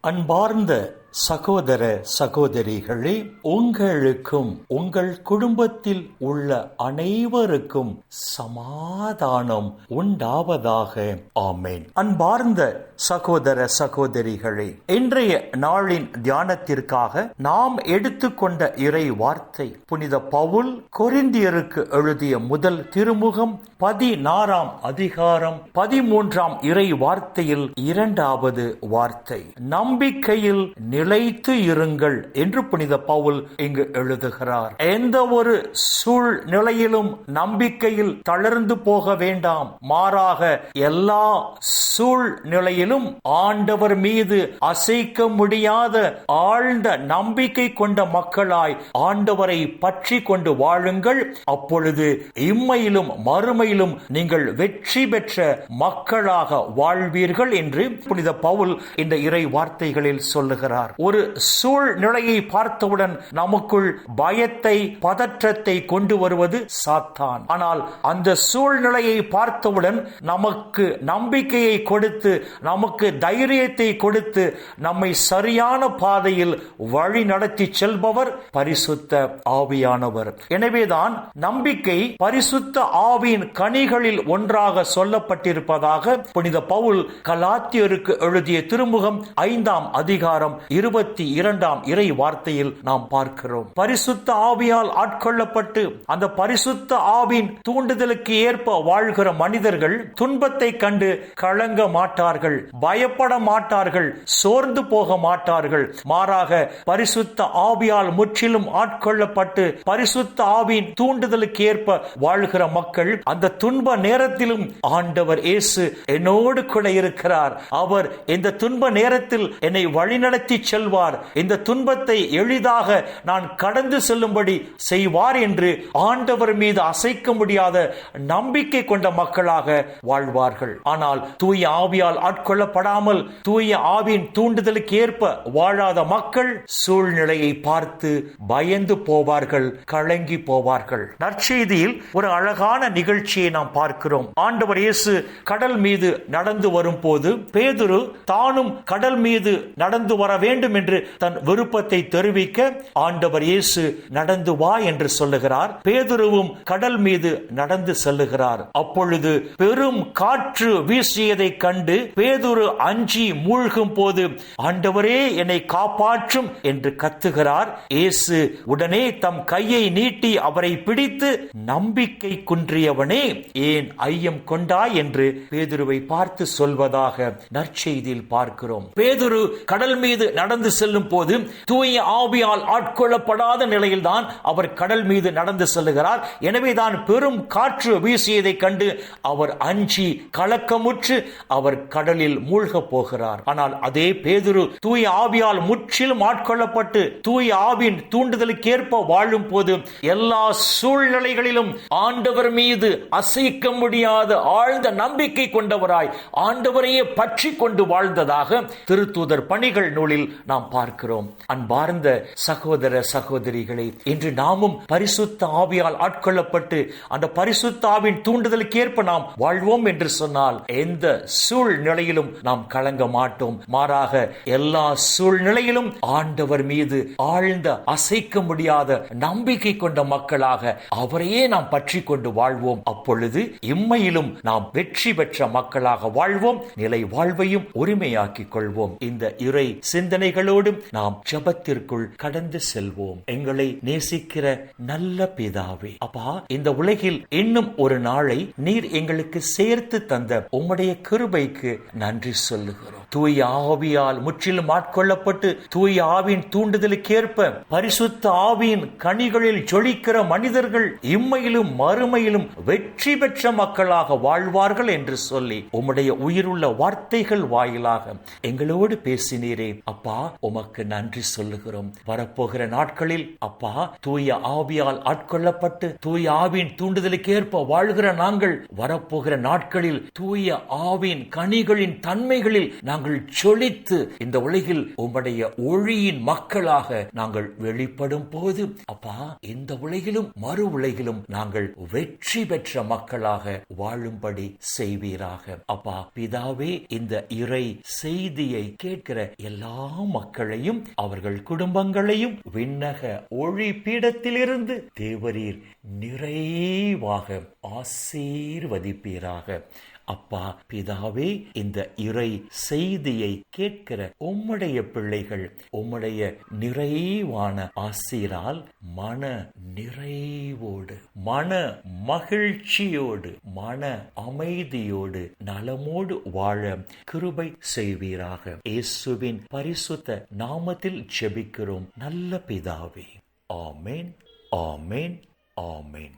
அன்பார்ந்த சகோதர சகோதரிகளே, உங்களுக்கும் உங்கள் குடும்பத்தில் உள்ள அனைவருக்கும் சமாதானம் உண்டாவதாக. ஆமென். அன்பார்ந்த சகோதர சகோதரிகளே, இன்றைய நாளின் தியானத்திற்காக நாம் எடுத்துக்கொண்ட இறை வார்த்தை புனித பவுல் கொரிந்தியருக்கு எழுதிய முதல் திருமுகம் 16ஆம் அதிகாரம் 13ஆம் இறை வார்த்தையில் 2வது வார்த்தை, நம்பிக்கையில் நிலைத்து இருங்கள் என்று புனித பவுல் இங்கு எழுதுகிறார். எந்த ஒரு சூழ்நிலையிலும் நம்பிக்கையில் தளர்ந்து போக வேண்டாம். மாறாக எல்லா சூழ்நிலையிலும் ஆண்டவர் மீது அசைக்க முடியாத ஆழ்ந்த நம்பிக்கை கொண்ட மக்களாய் ஆண்டவரை பற்றி கொண்டு வாழுங்கள். அப்பொழுது இம்மையிலும் மறுமையிலும் நீங்கள் வெற்றி பெற்ற மக்களாக வாழ்வீர்கள் என்று புனித பவுல் இந்த இறை வார்த்தைகளில் சொல்லுகிறார். ஒரு சூழ்நிலையை பார்த்தவுடன் நமக்குள் பயத்தை, பதற்றத்தை கொண்டு வருவது சாத்தான். ஆனால் அந்த சூழ்நிலையை பார்த்தவுடன் நமக்கு நம்பிக்கையை கொடுத்து, நமக்கு தைரியத்தை கொடுத்து, நம்மை சரியான பாதையில் வழி நடத்தி செல்பவர் பரிசுத்த ஆவியானவர். எனவேதான் நம்பிக்கை பரிசுத்த ஆவியின் கனிகளில் ஒன்றாக சொல்லப்பட்டிருப்பதாக புனித பவுல் கலாத்தியருக்கு எழுதிய திருமுகம் 5ஆம் அதிகாரம் 22ஆம் இறை வார்த்தையில் நாம் பார்க்கிறோம். பரிசுத்த ஆவியால் ஆட்கொள்ளப்பட்டு அந்த பரிசுத்த ஆவியின் தூண்டுதலுக்கு ஏற்ப வாழ்கிற மனிதர்கள் துன்பத்தை கண்டு கலங்க மாட்டார்கள், பயப்பட மாட்டார்கள், சோர்ந்து போக மாட்டார்கள். மாறாக பரிசுத்த ஆவியால் முற்றிலும் ஆட்கொள்ளப்பட்டு பரிசுத்த ஆவியின் தூண்டுதலுக்கு ஏற்ப வாழ்கிற மக்கள் அந்த துன்ப நேரத்திலும் ஆண்டவர் இயேசு என்னோடு கூட இருக்கிறார், அவர் இந்த துன்ப நேரத்தில் என்னை வழிநடத்தி செல்வார், இந்த துன்பத்தை எளிதாக நான் கடந்து செல்லும்படி செய்வார் என்று ஆண்டவர் மீது அசைக்க முடியாத நம்பிக்கை கொண்ட மக்களாக வாழ்வார்கள். ஆனால் தூய ஆவியால் ஆட்கொள்ளப்படாமல் தூய ஆவியின் தூண்டுதலுக்கு ஏற்ப வாழாத மக்கள் சூழ்நிலையை பார்த்து பயந்து போவார்கள், கலங்கி போவார்கள். நற்செய்தியில் ஒரு அழகான நிகழ்ச்சியை நாம் பார்க்கிறோம். ஆண்டவர் இயேசு கடல் மீது நடந்து வரும் போது பேதுரு தானும் கடல் மீது நடந்து வர வேண்டும் என்று தன் விருப்பத்தை தெரிவிக்க ஆண்டவர் இயேசு நடந்து வா என்று சொல்லுகிறார். பேதுருவும் கடல் மீது நடந்து செல்லுகிறார். அப்பொழுது பெரும் காற்று வீசியதை கண்டு பேதுரு அஞ்சி மூழ்கும் போது ஆண்டவரே என்னை காப்பாற்றும் என்று கத்துகிறார். இயேசு உடனே தம் கையை நீட்டி அவரை பிடித்து, நம்பிக்கை குன்றியவனே ஏன் ஐயம் கொண்டாய் என்று பேதுருவை பார்த்து சொல்வதாக நற்செய்தியில் பார்க்கிறோம். பேதுரு கடல் மீது நடந்து செல்லும் போது தூய ஆவியால் ஆட்கொள்ளப்படாத நிலையில்தான் அவர் கடல் மீது நடந்து செல்லுகிறார். எனவேதான் பெரும் காற்று வீசியதை கண்டு அவர் அஞ்சி கலக்கமுற்று அவர் கடலில் மூழ்க போகிறார். ஆனால் அதே பேதுரு தூய ஆவியால் முற்றிலும் ஆட்கொள்ளப்பட்டு தூய ஆவியின் தூண்டுதலுக்கு ஏற்ப வாழும் போது எல்லா சூழ்நிலைகளிலும் ஆண்டவர் மீது அசைக்க முடியாத ஆழ்ந்த நம்பிக்கை கொண்டவராய் ஆண்டவரையே பற்றி கொண்டு வாழ்ந்ததாக திருத்தூதர் பணிகள் நூலில் நாம் பார்க்கிறோம். அன்பார்ந்த சகோதர சகோதரிகளே, இன்று நாமும் பரிசுத்த ஆவியால் ஆட்கொள்ளப்பட்டு அந்த பரிசுத்த ஆவியின் தூண்டுதலுக்கு ஏற்ப நாம் வாழ்வோம் என்று சொன்னால் எந்த சூழ்நிலையிலும் நாம் கலங்க மாட்டோம். மாறாக எல்லா சூழ்நிலையிலும் ஆண்டவர் மீது ஆழ்ந்த அசைக்க முடியாத நம்பிக்கை கொண்ட மக்களாக அவரையே நாம் பற்றி கொண்டு வாழ்வோம். அப்பொழுது இம்மையிலும் நாம் வெற்றி பெற்ற மக்களாக வாழ்வோம், நிலை வாழ்வையும் உரிமையாக்கிக் கொள்வோம். இந்த இறை சிந்தனைகளோடு நாம் ஜெபத்திற்குள் கடந்து செல்வோம். எங்களை நேசிக்கிற நல்ல பிதாவே, அப்பா, இந்த உலகில் இன்னும் ஒரு நாளை நீர் எங்களுக்கு சேர்த்து தந்த உம்முடைய கிருபைக்கு நன்றி சொல்லுகிறோம். தூய ஆவியால் முற்றிலும் ஆட்கொள்ளப்பட்டு தூய ஆவியின் தூண்டுதலுக்கு ஏற்ப பரிசுத்த ஆவியின் கனிகளில் ஜொலிக்கிற மனிதர்கள் இம்மையிலும் மறுமையிலும் வெற்றி பெற்ற மக்களாக வாழ்வார்கள் என்று சொல்லி உம்முடைய உயிருள்ள வார்த்தைகள் வாயிலாக எங்களோடு பேசினீரே. அப்பா, அப்பா உமக்கு நன்றி சொல்லுகிறோம். வரப்போகிற நாட்களில் அப்பா தூய ஆவியால் ஆட்கொள்ளப்பட்டு தூய ஆவியின் தூண்டுதலுக்கு ஏற்ப வாழ்கிற நாங்கள் வரப்போகிற நாட்களில் தூய ஆவியின் கனிகளின் தன்மைகளில் நாங்கள் சொலித்து இந்த உலகில் உம்முடைய ஒளியின் மக்களாக நாங்கள் வெளிப்படும் போது அப்பா இந்த உலகிலும் மறு உலகிலும் நாங்கள் வெற்றி பெற்ற மக்களாக வாழும்படி செய்வீராக. அப்பா பிதாவே, இந்த இறை செய்தியை கேட்கிற எல்லா மக்களையும் அவர்கள் குடும்பங்களையும் விண்ணக ஒளி பீடத்திலிருந்து தேவரீர் நிறைவாக ஆசீர்வதிப்பீராக. அப்பா பிதாவே, இந்த இறை செய்தியை கேட்கிற உம்முடைய பிள்ளைகள் உம்முடைய நிறைவான ஆசீரால் மன நிறைவோடு, மன மகிழ்ச்சியோடு, மன அமைதியோடு, நலமோடு வாழ கிருபை செய்வீராக. இயேசுவின் பரிசுத்த நாமத்தில் ஜெபிக்கிறோம் நல்ல பிதாவே. ஆமேன், ஆமேன், ஆமேன்.